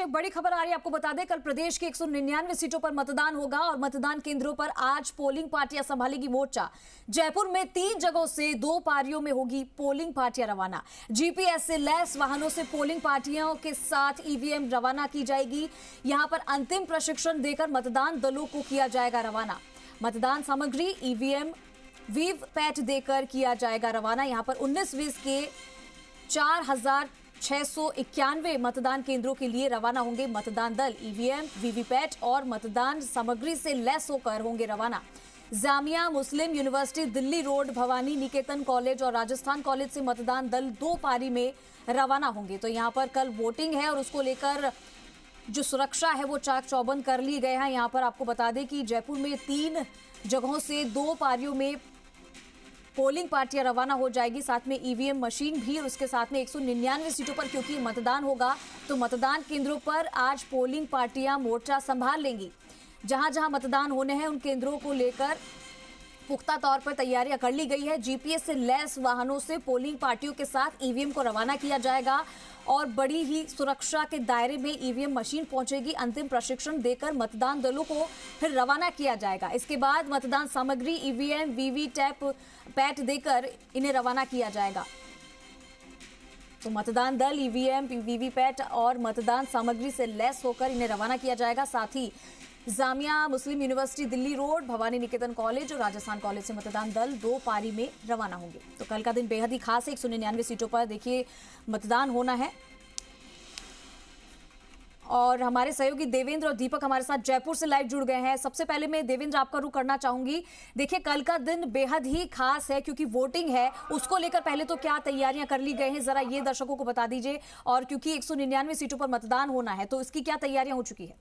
एक बड़ी खबर आ रही है, आपको बता दें कल प्रदेश की 199 सीटों पर मतदान होगा और मतदान केंद्रों पर आज पोलिंग पार्टियां संभालेगी मोर्चा। जयपुर में 3 जगहों से 2 पारियों में होगी पोलिंग पार्टियां रवाना। जीपीएस से लैस वाहनों से पोलिंग पार्टियों के साथ ईवीएम रवाना की जाएगी। यहां पर अंतिम प्रशिक्षण देकर मतदान दलों को किया जाएगा रवाना। मतदान सामग्री ईवीएम वीवीपैट देकर किया जाएगा रवाना। यहां पर 19-20 के 4,691 मतदान केंद्रों के लिए रवाना होंगे मतदान दल। ईवीएम, वीवीपैट और मतदान सामग्री से लैस होकर होंगे रवाना। जामिया मुस्लिम यूनिवर्सिटी, दिल्ली रोड, भवानी निकेतन कॉलेज और राजस्थान कॉलेज से मतदान दल 2 पारी में रवाना होंगे। तो यहां पर कल वोटिंग है और उसको लेकर जो सुरक्षा है वो चाक चौबंद कर ली गए हैं। यहां पर आपको बता दें कि जयपुर में 3 जगहों से 2 पारियों में पोलिंग पार्टियां रवाना हो जाएगी, साथ में ईवीएम मशीन भी, और उसके साथ में 199 सीटों पर क्योंकि मतदान होगा तो मतदान केंद्रों पर आज पोलिंग पार्टियां मोर्चा संभाल लेंगी। जहां जहां मतदान होने हैं उन केंद्रों को लेकर पुख्ता तौर पर तैयारियां कर ली गई है। जीपीएस से लैस वाहनों से पोलिंग पार्टियों के साथ ईवीएम को रवाना किया जाएगा और बड़ी ही सुरक्षा के दायरे में ईवीएम मशीन पहुंचेगी। अंतिम प्रशिक्षण देकर मतदान दलों को फिर रवाना किया जाएगा। इसके बाद मतदान सामग्री ईवीएम वीवीपैट देकर इन्हें रवाना किया जाएगा। तो मतदान दल ईवीएम वीवीपैट और मतदान सामग्री से लैस होकर इन्हें रवाना किया जाएगा। साथ ही जामिया मुस्लिम यूनिवर्सिटी, दिल्ली रोड, भवानी निकेतन कॉलेज और राजस्थान कॉलेज से मतदान दल 2 पारी में रवाना होंगे। तो कल का दिन बेहद ही खास है। 199 सीटों पर देखिए मतदान होना है। और हमारे सहयोगी देवेंद्र और दीपक हमारे साथ जयपुर से लाइव जुड़ गए हैं। सबसे पहले मैं देवेंद्र आपका रुख करना चाहूंगी। देखिए कल का दिन बेहद ही खास है क्योंकि वोटिंग है, उसको लेकर पहले तो क्या तैयारियां कर ली गई हैं, जरा ये दर्शकों को बता दीजिए। और क्योंकि 199 सीटों पर मतदान होना है तो इसकी क्या तैयारियां हो चुकी है?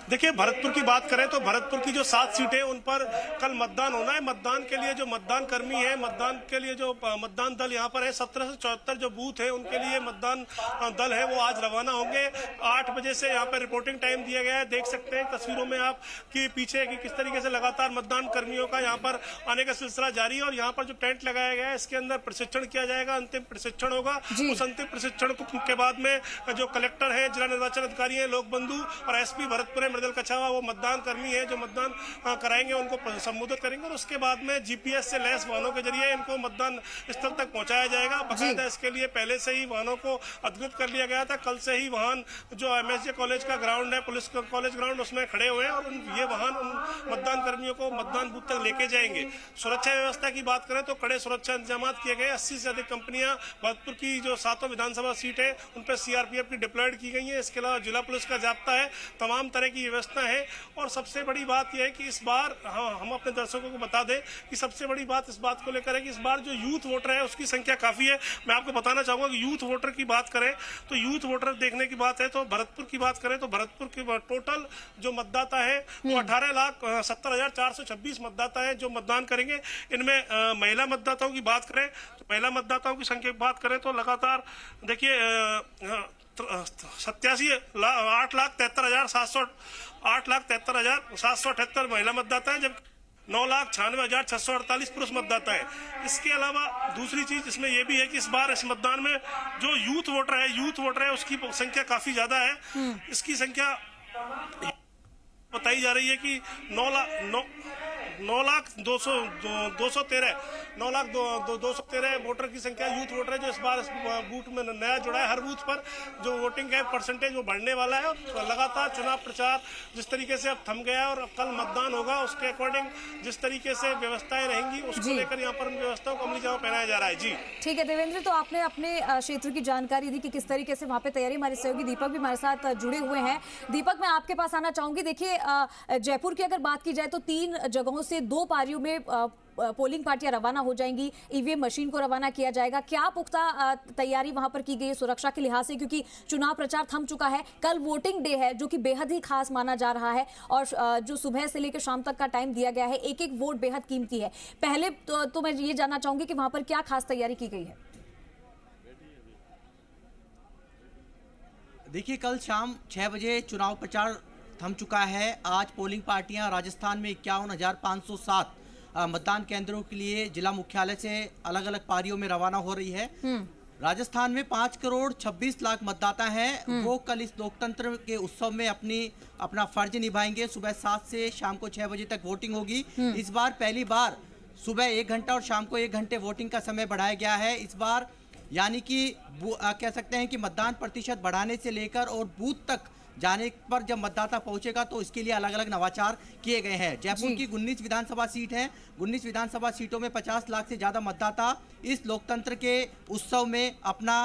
देखिए, भरतपुर की बात करें तो भरतपुर की जो 7 सीटें उन पर कल मतदान होना है। मतदान के लिए जो मतदान कर्मी है, मतदान के लिए जो मतदान दल यहाँ पर है, 17 से 74 जो बूथ है उनके लिए मतदान दल है वो आज रवाना होंगे। 8 बजे से यहाँ पर रिपोर्टिंग टाइम दिया गया है। देख सकते हैं तस्वीरों में आप कि पीछे कि किस तरीके से लगातार मतदान कर्मियों का यहाँ पर आने का सिलसिला जारी है। और यहाँ पर जो टेंट लगाया गया है इसके अंदर प्रशिक्षण किया जाएगा, अंतिम प्रशिक्षण होगा। उस अंतिम प्रशिक्षण के बाद में जो कलेक्टर है, जिला निर्वाचन अधिकारी है, लोक बंधु और एसपी भरतपुर है मृदल कछावा, वो मतदान कर्मी है जो मतदान कराएंगे, उनको संबोधित करेंगे। और उसके बाद में जीपीएस से लैस वाहनों के जरिए इनको मतदान स्थल तक पहुंचाया जाएगा। बाकायदा इसके लिए पहले से ही वाहनों को अधिकृत कर लिया गया था। कल से ही वाहन जो एमएसजे कॉलेज का ग्राउंड है, पुलिस कॉलेज ग्राउंड, उसमें खड़े हुए हैं और ये वाहन उन मतदान कर्मियों को मतदान बूथ तक लेके जाएंगे। सुरक्षा व्यवस्था की बात करें तो कड़े सुरक्षा इंतजाम किए गए। 80 से अधिक कंपनियां भरतपुर की जो 7 विधानसभा सीट है उन पर सीआरपीएफ की डिप्लॉयड की गई है। इसके अलावा जिला पुलिस का जाब्ता है, तमाम तरह की व्यवस्था है। और सबसे बड़ी बात यह है कि इस बार हम अपने दर्शकों को बता दें कि सबसे बड़ी बात इस बात को लेकर है कि इस बार जो यूथ वोटर है उसकी संख्या काफी है। मैं आपको बताना चाहूंगा कि यूथ वोटर की बात करें तो यूथ वोटर देखने की बात है तो भरतपुर की बात करें तो भरतपुर की टोटल जो मतदाता है वो 18,70,426 मतदाता है जो मतदान करेंगे। इनमें महिला मतदाताओं की बात करें तो महिला मतदाताओं की संख्या की बात करें तो लगातार देखिए 8,73,778 महिला मतदाता है, जब 9,96,648 पुरुष मतदाता है। इसके अलावा दूसरी चीज इसमें यह भी है कि इस बार इस मतदान में जो यूथ वोटर है उसकी संख्या काफी ज्यादा है। इसकी संख्या बताई जा रही है कि 9,213 वोटर की संख्या यूथ वोटर है जो इस बार इस बूथ में नया जुड़ा है। हर बूथ पर जो वोटिंग का परसेंटेज वो बढ़ने वाला है। और लगातार चुनाव प्रचार जिस तरीके से अब थम गया है और अब कल मतदान होगा उसके अकॉर्डिंग जिस तरीके से व्यवस्थाएं रहेंगी उसको लेकर यहाँ पर उन व्यवस्थाओं को अमली जामा पहनाया जा रहा है। जी ठीक है देवेंद्र, तो आपने अपने क्षेत्र की जानकारी दी कि किस तरीके से वहाँ पे तैयारी। हमारे सहयोगी दीपक भी हमारे साथ जुड़े हुए हैं। दीपक, मैं आपके पास आना चाहूंगी। देखिए जयपुर की अगर बात की जाए तो 3 जगहों से 2 पारियों में पोलिंग पार्टियां रवाना हो जाएंगी। ईवीएम मशीन को रवाना किया जाएगा। क्या पुख्ता तैयारी वहां पर की गई है सुरक्षा के लिहाज से, क्योंकि चुनाव प्रचार थम चुका है, कल वोटिंग डे है जो कि बेहद ही खास माना जा रहा है और जो सुबह से लेकर शाम तक का टाइम दिया गया है, एक एक वोट बेहद कीमती है। पहले तो मैं ये जानना चाहूंगी कि वहां पर क्या खास तैयारी की गई है? देखिए कल शाम 6 बजे चुनाव प्रचार थम चुका है। आज पोलिंग पार्टियां राजस्थान में 51,507 मतदान केंद्रों के लिए जिला मुख्यालय से अलग अलग पारियों में रवाना हो रही है। राजस्थान में 5 करोड़ 26 लाख मतदाता हैं। वो कल इस लोकतंत्र के उत्सव में अपना फर्ज निभाएंगे। सुबह 7 से शाम को 6 बजे तक वोटिंग होगी। इस बार पहली बार सुबह 1 घंटा और शाम को 1 घंटे वोटिंग का समय बढ़ाया गया है। इस बार यानी कि कह सकते हैं कि मतदान प्रतिशत बढ़ाने से लेकर और बूथ तक जाने पर जब मतदाता पहुंचेगा तो इसके लिए अलग अलग नवाचार किए गए हैं। जयपुर की 19 विधानसभा सीट हैं। 19 विधानसभा सीटों में 50 लाख से ज़्यादा मतदाता इस लोकतंत्र के उत्सव में अपना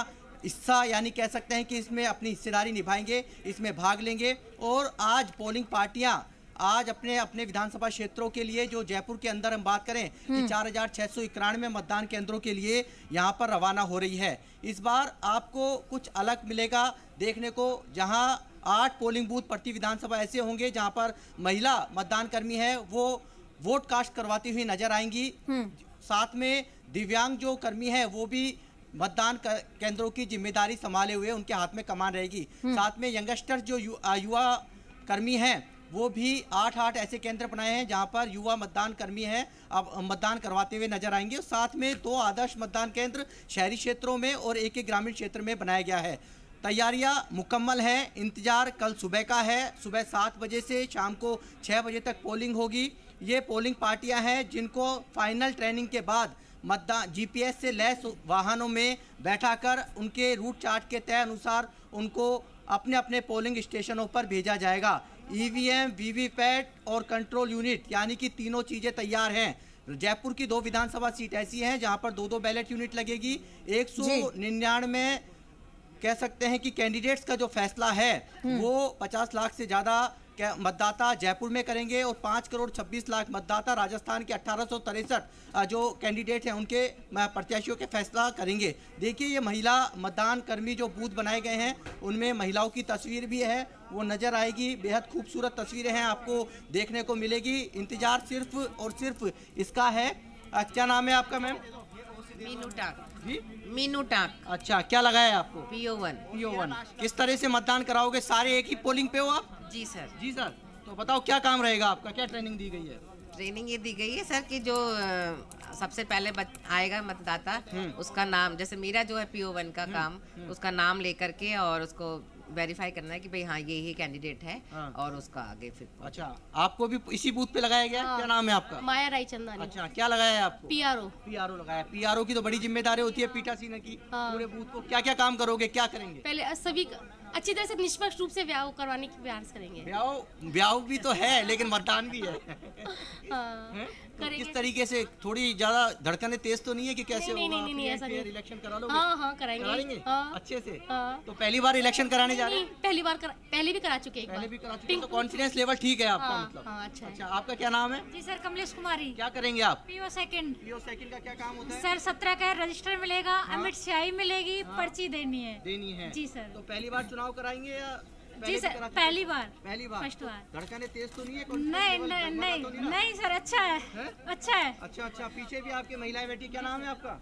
हिस्सा यानी कह सकते हैं कि इसमें अपनी हिस्सेदारी निभाएंगे, इसमें भाग लेंगे। और आज पोलिंग पार्टियां आज अपने अपने विधानसभा क्षेत्रों के लिए, जो जयपुर के अंदर हम बात करें कि 4691 मतदान केंद्रों के लिए यहाँ पर रवाना हो रही है। इस बार आपको कुछ अलग मिलेगा देखने को, जहाँ 8 पोलिंग बूथ प्रति विधानसभा ऐसे होंगे जहां पर महिला मतदान कर्मी है वो वोट कास्ट करवाती हुई नजर आएंगी। साथ में दिव्यांग जो कर्मी है वो भी मतदान केंद्रों की जिम्मेदारी संभाले हुए उनके हाथ में कमान रहेगी। साथ में यंगस्टर जो युवा कर्मी हैं वो भी 8 ऐसे केंद्र बनाए हैं जहां पर युवा मतदान कर्मी हैं अब मतदान करवाते हुए नजर आएंगे। साथ में 2 आदर्श मतदान केंद्र शहरी क्षेत्रों में और एक ग्रामीण क्षेत्र में बनाया गया है। तैयारियां मुकम्मल हैं। इंतजार कल सुबह का है। सुबह 7 बजे से शाम को 6 बजे तक पोलिंग होगी। ये पोलिंग पार्टियां हैं जिनको फाइनल ट्रेनिंग के बाद मतदान जीपीएस से लैस वाहनों में बैठाकर उनके रूट चार्ट के तय अनुसार उनको अपने अपने पोलिंग स्टेशनों पर भेजा जाएगा। ईवीएम, वीवीपैट और कंट्रोल यूनिट यानी कि तीनों चीज़ें तैयार हैं। जयपुर की 2 विधानसभा सीट ऐसी हैं जहां पर 2-2 बैलेट यूनिट लगेगी। 199 कह सकते हैं कि कैंडिडेट्स का जो फैसला है वो 50 लाख से ज़्यादा मतदाता जयपुर में करेंगे और 5 करोड़ 26 लाख मतदाता राजस्थान के 1863 जो कैंडिडेट हैं उनके प्रत्याशियों के फैसला करेंगे। देखिए ये महिला मतदान कर्मी जो बूथ बनाए गए हैं उनमें महिलाओं की तस्वीर भी है, वो नज़र आएगी। बेहद खूबसूरत तस्वीरें हैं आपको देखने को मिलेगी। इंतजार सिर्फ और सिर्फ इसका है। क्या नाम है आपका मैम? मीनू टाक। जी मीनू टाक। अच्छा, क्या लगा है आपको? PO1। PO1। किस तरह से मतदान कराओगे? सारे एक ही पोलिंग पे हो आप? जी सर। जी सर। तो बताओ क्या काम रहेगा आपका, क्या ट्रेनिंग दी गई है? ट्रेनिंग ये दी गई है सर कि जो सबसे पहले आएगा मतदाता उसका नाम, जैसे मेरा जो है PO1 का काम, उसका नाम लेकर के और उसको वेरीफाई करना है कि भाई हाँ ये ही कैंडिडेट है और उसका आगे फिर। अच्छा, आपको भी इसी बूथ पे लगाया गया? क्या नाम है आपका? माया रायचंदानी। अच्छा, क्या लगाया है आपको? PRO लगाया। PRO की तो बड़ी जिम्मेदारी होती है पीठासीन की। पूरे बूथ को क्या क्या काम करोगे, क्या करेंगे? पहले सभी अच्छी तरह से निष्पक्ष रूप से व्याह करवाने की प्रयास करेंगे। ब्याह भी तो है लेकिन मतदान भी है। तो करेंगे। किस तरीके से? थोड़ी ज्यादा धड़कनें तेज तो नहीं है कि कैसे नहीं, होगा? नहीं, नहीं, ऐसा नहीं। इलेक्शन करा लोगे? हाँ कराएंगे। अच्छे से। हाँ। तो पहली बार इलेक्शन कराने जा रहे हैं? पहले भी करा चुके एक पहले बार। भी करा चुके हैं, तो कॉन्फिडेंस लेवल ठीक है आपका? हाँ, मतलब हाँ, अच्छा है। अच्छा, आपका क्या नाम है? जी सर, कमलेश कुमारी। क्या करेंगे आप? PO second. PO सेकंड का क्या काम होता है? सर 17 का रजिस्टर मिलेगा, अमिट स्याही मिलेगी, पर्ची देनी है। जी सर। तो पहली बार चुनाव कराएंगे या जी सर, पहली बार। फर्स्ट बार। धड़कनें तेज तो नहीं है? नहीं सर, अच्छा है। अच्छा, पीछे भी आपकी महिलाएं बैठी। क्या नाम है आपका?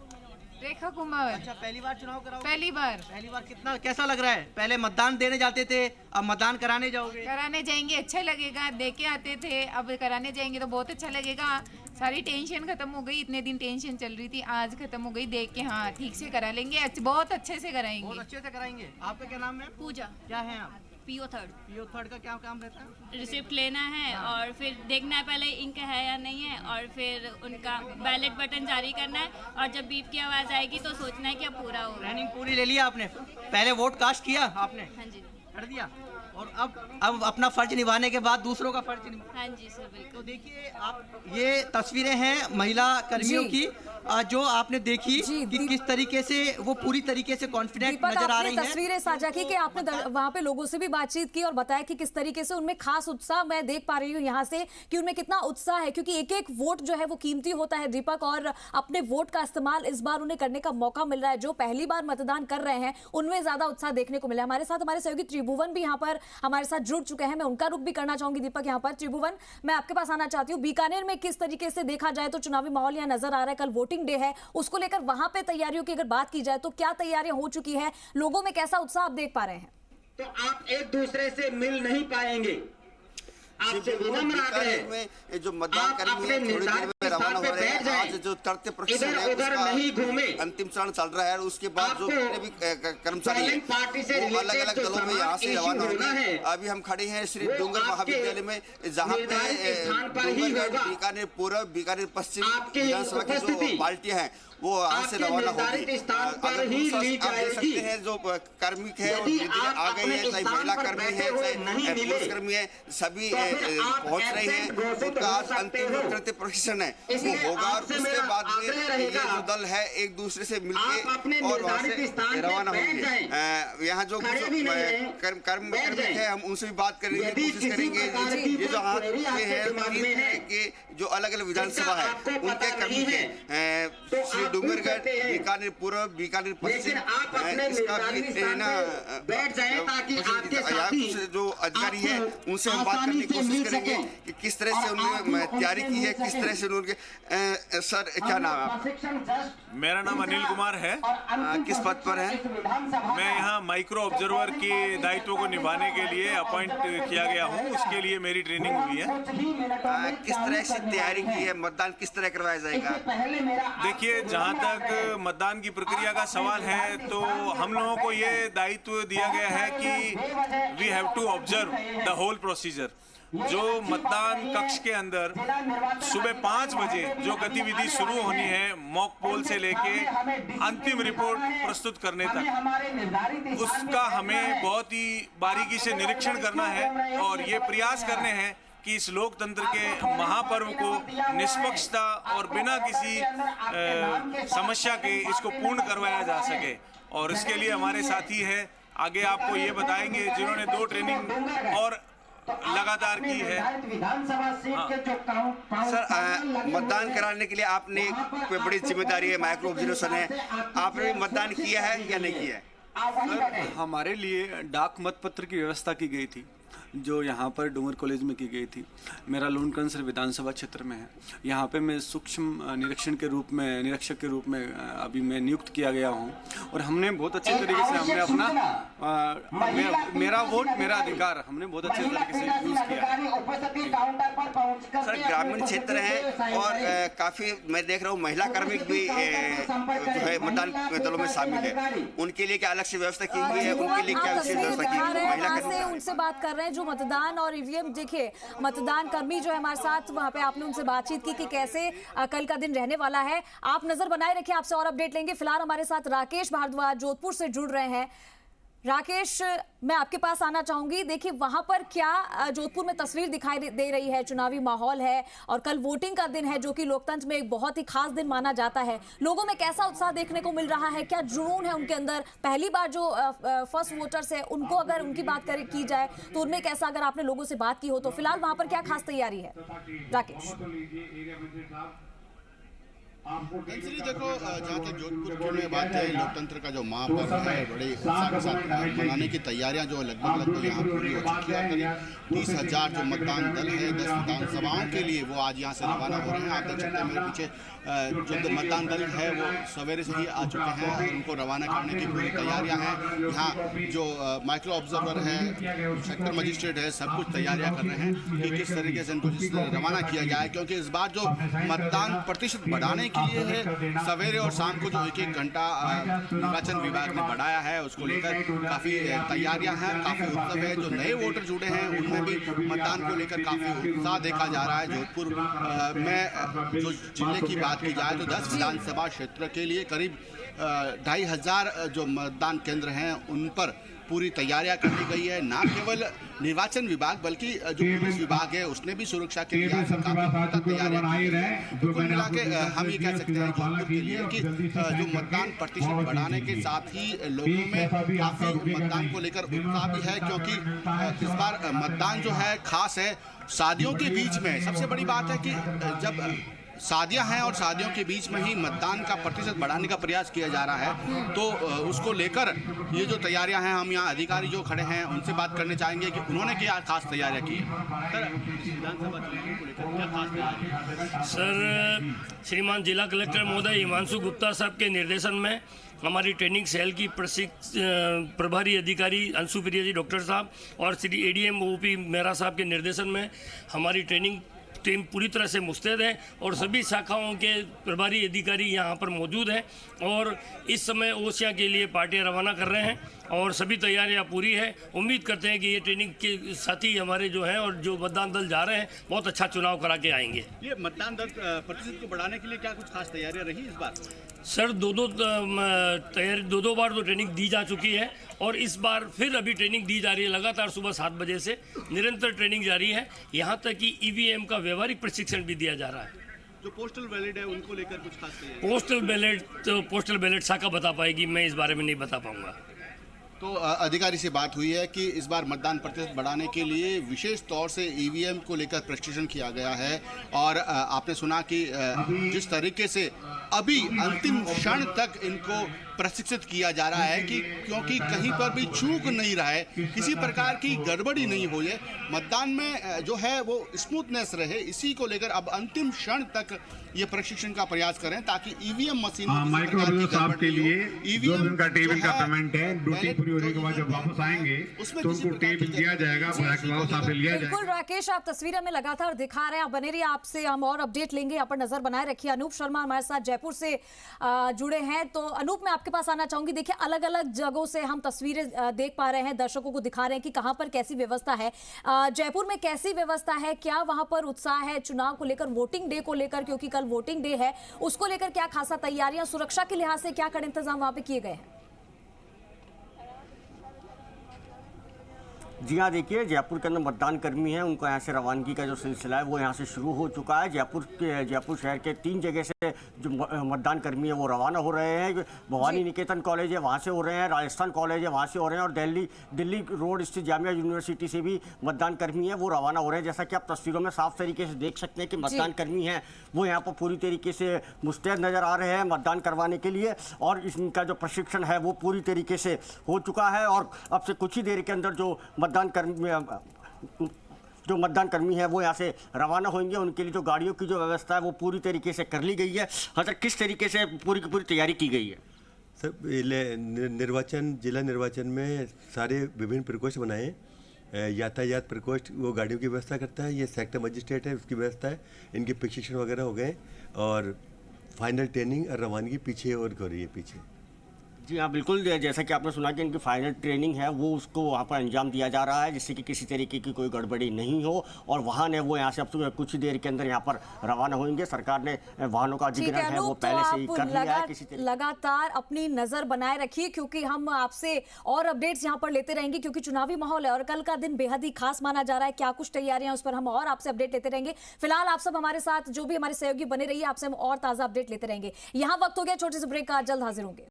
रेखा कुमार। अच्छा, पहली बार चुनाव कराओ? पहली बार। कितना कैसा लग रहा है? पहले मतदान देने जाते थे, अब मतदान कराने जाओगे? कराने जाएंगे, अच्छा लगेगा। दे के आते थे, अब कराने जाएंगे तो बहुत अच्छा लगेगा। सारी टेंशन खत्म हो गई, इतने दिन टेंशन चल रही थी, आज खत्म हो गई। देख के हाँ ठीक से करा लेंगे, बहुत अच्छे से कराएंगे। बहुत अच्छे से कराएंगे। आपका क्या नाम है? पूजा। क्या है आप? PO third. PO थर्ड का क्या काम रहता है? रिसिप्ट लेना है और फिर देखना है पहले इंक है या नहीं है और फिर उनका बैलेट बटन जारी करना है और जब बीप की आवाज आएगी तो सोचना है कि अब पूरा होगा। ट्रेनिंग पूरी ले लिया आपने? पहले वोट कास्ट किया आपने? हाँ जी। कर दिया। और अब अपना फर्ज निभाने के बाद दूसरों का फर्ज हाँ जी सर, बिल्कुल। तो देखिए आप, ये तस्वीरें हैं महिला कर्मियों की जो आपने देखी कि किस तरीके से वो पूरी तरीके से कॉन्फिडेंट नजर आ रही हैं। तस्वीरें साझा की कि आपने वहां पे लोगों से भी बातचीत की और बताया कि किस तरीके से उनमें खास उत्साह मैं देख पा रही हूँ यहाँ से कि उनमें कितना उत्साह है, क्योंकि एक एक वोट जो है वो कीमती होता है दीपक, और अपने वोट का इस्तेमाल इस बार उन्हें करने का मौका मिल रहा है। जो पहली बार मतदान कर रहे हैं उनमें ज्यादा उत्साह देखने को मिला। हमारे साथ हमारे सहयोगी त्रिभुवन भी यहाँ पर हमारे साथ जुड़ चुके हैं। मैं उनका रुख भी करना चाहूंगी दीपक यहाँ पर। त्रिभुवन, मैं आपके पास आना चाहती हूँ। बीकानेर में किस तरीके से देखा जाए तो चुनावी माहौल यहाँ नजर आ रहा है। कल वोटिंग डे है, उसको लेकर वहां पे तैयारियों की अगर बात की जाए तो क्या तैयारियां हो चुकी है, लोगों में कैसा उत्साह आप देख पा रहे हैं? तो आप एक दूसरे से मिल नहीं पाएंगे। आपसे विनम्र आग्रह में जो मतदान कर्मी है थोड़ी देर में रवाना हो रहे हैं। आज जो तृतीय प्रशिक्षण है उसका अंतिम चरण चल रहा है और उसके बाद जो भी कर्मचारी है वो अलग अलग दलों में यहाँ से रवाना होंगे। अभी हम खड़े हैं श्री डूंगर महाविद्यालय में, जहाँ पे डूंगरगढ़, बीकानेर पूर्व, बीकानेर पश्चिम विधानसभा की जो पार्टियां हैं वो यहाँ से रवाना होगी। आप देख सकते हैं जो कार्मिक है आ गए हैं, चाहे महिला कर्मी है चाहे पुरुष कर्मी है, सभी पहुंच रहे हैं। उनका आज अंतिम तृतीय प्रशिक्षण है वो होगा और उसके बाद में ये जो दल है एक दूसरे से मिलके और वहाँ से रवाना होंगे। यहाँ जो कर्मी है हम उनसे भी बात करेंगे, कोशिश करेंगे ये जो हाथ है कि जो अलग अलग विधानसभा है उनके कर्मी है श्री डूंगरगढ़, बीकानेर पूर्व, बीकानेर पश्चिम, इसका बैठ जाए ताकि आपके साथी जो अधिकारी है उनसे हम बात करने की कोशिश करेंगे कि किस तरह से उन्होंने तैयारी की है, किस तरह से उन्होंने। सर क्या नाम है आपका? मेरा नाम अनिल कुमार है। किस पद पर है? मैं यहाँ माइक्रो ऑब्जर्वर के दायित्व को निभाने के लिए अपॉइंट किया गया हूँ, उसके लिए मेरी ट्रेनिंग हुई है। किस तरह से तैयारी की है, मतदान किस तरह करवाया जाएगा? देखिए, जहाँ तक मतदान की प्रक्रिया का सवाल है तो हम लोगों को ये दायित्व दिया गया है कि we have to observe the whole procedure. जो मतदान कक्ष के अंदर सुबह 5 बजे जो गतिविधि शुरू होनी है, मॉक पोल से लेके अंतिम रिपोर्ट प्रस्तुत करने तक, उसका हमें बहुत ही बारीकी से निरीक्षण करना है और ये प्रयास करने हैं कि इस लोकतंत्र के महापर्व को निष्पक्षता और बिना किसी समस्या के इसको पूर्ण करवाया जा सके। और इसके लिए हमारे साथी है, आगे आपको ये बताएंगे, जिन्होंने 2 ट्रेनिंग और लगातार की है। सर, मतदान कराने के लिए आपने कोई बड़ी जिम्मेदारी है, माइक्रो ऑब्जर्वेशन है, आपने मतदान किया है या नहीं किया है? सर, हमारे लिए डाक मतपत्र की व्यवस्था की गई थी जो यहाँ पर डूंगर कॉलेज में की गई थी। मेरा लोनकंसर विधानसभा क्षेत्र में है। यहाँ पे मैं सूक्ष्म निरीक्षक के रूप में अभी मैं नियुक्त किया गया हूँ और हमने बहुत अच्छे तरीके से हमने अपना मेरा वोट मेरा अधिकार हमने बहुत अच्छे तरीके से यूज किया। सर, ग्रामीण क्षेत्र है और काफी मैं देख रहा हूँ महिला कर्मी भी जो है मतदान दलों में शामिल है, उनके लिए क्या अलग से व्यवस्था की गई है? उनके लिए क्या विशेष व्यवस्था की गई है? महिला कर्मी उनसे बात कर रहे हैं जो मतदान और ईवीएम, देखिए मतदान कर्मी जो है हमारे साथ, वहां पे आपने उनसे बातचीत की कि कैसे कल का दिन रहने वाला है। आप नजर बनाए रखिए, आपसे और अपडेट लेंगे। फिलहाल हमारे साथ राकेश भारद्वाज जोधपुर से जुड़ रहे हैं। राकेश, मैं आपके पास आना चाहूंगी। देखिए वहां पर क्या जोधपुर में तस्वीर दिखाई दे रही है, चुनावी माहौल है और कल वोटिंग का दिन है जो कि लोकतंत्र में एक बहुत ही खास दिन माना जाता है। लोगों में कैसा उत्साह देखने को मिल रहा है, क्या जुनून है उनके अंदर? पहली बार जो फर्स्ट वोटर्स है उनको अगर उनकी बात की जाए तो उनमें कैसा, अगर आपने लोगों से बात की हो तो फिलहाल वहां पर क्या खास तैयारी है? राकेश देखो, जहाँ तक जोधपुर में बात है, लोकतंत्र का जो महापर्व है बड़े उत्साह के साथ मनाने की तैयारियां जो लगभग यहाँ पूरी हो चुकी है। 30,000 जो मतदान दल है 10 विधानसभाओं के लिए वो आज यहाँ से रवाना हो रहे हैं। आप देख सकते हैं मेरे पीछे जो मतदान दल है वो सवेरे से ही आ चुके हैं और उनको रवाना करने की पूरी तैयारियां हैं। यहाँ जो माइक्रो ऑब्जर्वर है, सेक्टर मजिस्ट्रेट है, सब कुछ तैयारियां कर रहे हैं कि किस तरीके से इनको रवाना किया जाए, क्योंकि इस बार जो मतदान प्रतिशत बढ़ाने के लिए है, सवेरे और शाम को जो 1-1 घंटा निर्वाचन विभाग ने बढ़ाया है, उसको लेकर काफ़ी तैयारियां हैं, काफ़ी उत्सव है। जो नए वोटर जुड़े हैं उनमें भी मतदान को लेकर काफ़ी उत्साह देखा जा रहा है। जोधपुर में जो जिले की बात की जाए तो 10 विधानसभा क्षेत्र के लिए करीब 2,500 जो मतदान केंद्र हैं उन पर पूरी तैयारियां कर ली गई है। ना केवल निर्वाचन विभाग बल्कि जो पुलिस विभाग है उसने भी सुरक्षा के लिए तैयारियां की है। कुल मिला के हम ये कह सकते हैं जोधपुर के लिए कि जो मतदान प्रतिशत बढ़ाने के साथ ही लोगों में काफ़ी मतदान को लेकर उत्साह भी है, क्योंकि इस बार मतदान जो है खास है। शादियों के बीच में सबसे बड़ी बात है कि जब शादियां हैं और शादियों के बीच में ही मतदान का प्रतिशत बढ़ाने का प्रयास किया जा रहा है, तो उसको लेकर ये जो तैयारियां हैं, हम यहाँ अधिकारी जो खड़े हैं उनसे बात करने चाहेंगे कि उन्होंने क्या खास तैयारियां की है। सर, विधानसभा चुनाव को लेकर क्या खास तैयारी? सर, श्रीमान जिला कलेक्टर महोदय हिमांशु गुप्ता साहब के निर्देशन में हमारी ट्रेनिंग सेल की प्रभारी अधिकारी अंशु प्रिया जी डॉक्टर साहब और श्री एडीएम ओपी मेहरा साहब के निर्देशन में हमारी ट्रेनिंग टीम पूरी तरह से मुस्तैद है और सभी शाखाओं के प्रभारी अधिकारी यहाँ पर मौजूद हैं और इस समय ओसिया के लिए पार्टियाँ रवाना कर रहे हैं और सभी तैयारियां पूरी है। उम्मीद करते हैं कि ये ट्रेनिंग के साथी हमारे जो हैं और जो मतदान दल जा रहे हैं बहुत अच्छा चुनाव करा के आएंगे। ये मतदान दल प्रतिशत को बढ़ाने के लिए क्या कुछ खास तैयारियां रही इस बार? सर, दो बार तो ट्रेनिंग दी जा चुकी है और इस बार फिर अभी ट्रेनिंग दी जा रही है। लगातार सुबह 7 बजे से निरंतर ट्रेनिंग जारी है। यहाँ तक कि ईवीएम का व्यवहारिक प्रशिक्षण भी दिया जा रहा है। जो पोस्टल बैलेट है उनको लेकर कुछ खास तैयारी? पोस्टल बैलेट शाखा बता पाएगी, मैं इस बारे में नहीं बता पाऊंगा। तो अधिकारी से बात हुई है कि इस बार मतदान प्रतिशत बढ़ाने के लिए विशेष तौर से ईवीएम को लेकर प्रशिक्षण किया गया है और आपने सुना कि जिस तरीके से अभी अंतिम क्षण तक इनको प्रशिक्षित किया जा रहा है कि क्योंकि कहीं पर भी चूक नहीं रहा है, किसी प्रकार की गड़बड़ी नहीं हो जाए, मतदान में जो है वो स्मूथनेस रहे, इसी को लेकर अब अंतिम क्षण तक ये प्रशिक्षण का प्रयास करें ताकि ईवीएम मशीनों साहब के लिए जो उनका टेबल का पेमेंट है, ड्यूटी पूरी होने के बाद जब वापस आएंगे तो उनको टेबल दिया जाएगा, बिल्कुल राकेश, आप तस्वीरें में लगातार दिखा रहे हैं। आप बने रहिए, आपसे हम और अपडेट लेंगे। यहाँ पर नजर बनाए रखिए। अनूप शर्मा हमारे साथ जयपुर से जुड़े हैं। तो अनूप, मैं आपके पास आना चाहूंगी। देखिए, अलग अलग जगहों से हम तस्वीरें देख पा रहे हैं, दर्शकों को दिखा रहे हैं कि कहां पर कैसी व्यवस्था है। जयपुर में कैसी व्यवस्था है, क्या वहां पर उत्साह है चुनाव को लेकर, वोटिंग डे को लेकर, क्योंकि कल वोटिंग डे है, उसको लेकर क्या खासा तैयारियां, सुरक्षा के लिहाज से क्या कड़े इंतजाम वहां पे किए गए हैं? जी हाँ, देखिए, जयपुर के अंदर मतदान कर्मी हैं, उनको यहाँ से रवानगी का जो सिलसिला है वो यहाँ से शुरू हो चुका है। जयपुर शहर के 3 जगह से जो मतदान कर्मी है वो रवाना हो रहे हैं। भवानी निकेतन कॉलेज है, वहाँ से हो रहे हैं, राजस्थान कॉलेज है, वहाँ से हो रहे हैं और दिल्ली रोड स्थित जामिया यूनिवर्सिटी से भी मतदान कर्मी है वो रवाना हो रहे हैं। जैसा कि आप तस्वीरों में साफ तरीके से देख सकते हैं कि मतदान कर्मी हैं वो यहाँ पर पूरी तरीके से मुस्तैद नज़र आ रहे हैं मतदान करवाने के लिए और इनका जो प्रशिक्षण है वो पूरी तरीके से हो चुका है और अब से कुछ ही देर के अंदर जो मतदान कर्मी है वो यहाँ से रवाना होंगे। उनके लिए जो गाड़ियों की जो व्यवस्था है वो पूरी तरीके से कर ली गई है। हाँ सर, किस तरीके से पूरी की पूरी तैयारी की गई है? सर, जिला निर्वाचन में सारे विभिन्न प्रकोष्ठ बनाए, यातायात प्रकोष्ठ वो गाड़ियों की व्यवस्था करता है, ये सेक्टर मजिस्ट्रेट है उसकी व्यवस्था है, इनके प्रशिक्षण वगैरह हो गए और फाइनल ट्रेनिंग और रवानगी पीछे और हो रही है पीछे। जी हाँ, बिल्कुल, जैसा कि आपने सुना कि इनकी फाइनल ट्रेनिंग है वो उसको वहाँ पर अंजाम दिया जा रहा है जिससे कि किसी तरीके की कोई गड़बड़ी नहीं हो और वाहन है वो यहाँ से अब कुछ ही देर के अंदर यहाँ पर रवाना होंगे। सरकार ने वाहनों का अधिग्रहण है वो पहले से ही कर लिया है। किसी लगातार अपनी नजर बनाए रखिए क्योंकि हम आपसे और अपडेट्स यहाँ पर लेते रहेंगे क्योंकि चुनावी माहौल है और कल का दिन बेहद ही खास माना जा रहा है। क्या कुछ तैयारियां उस पर हम और आपसे अपडेट लेते रहेंगे। फिलहाल आप सब हमारे साथ जो भी हमारे सहयोगी बने रहिए, आपसे हम और ताजा अपडेट लेते रहेंगे। यहाँ वक्त हो गया छोटे से ब्रेक का, जल्द हाजिर होंगे।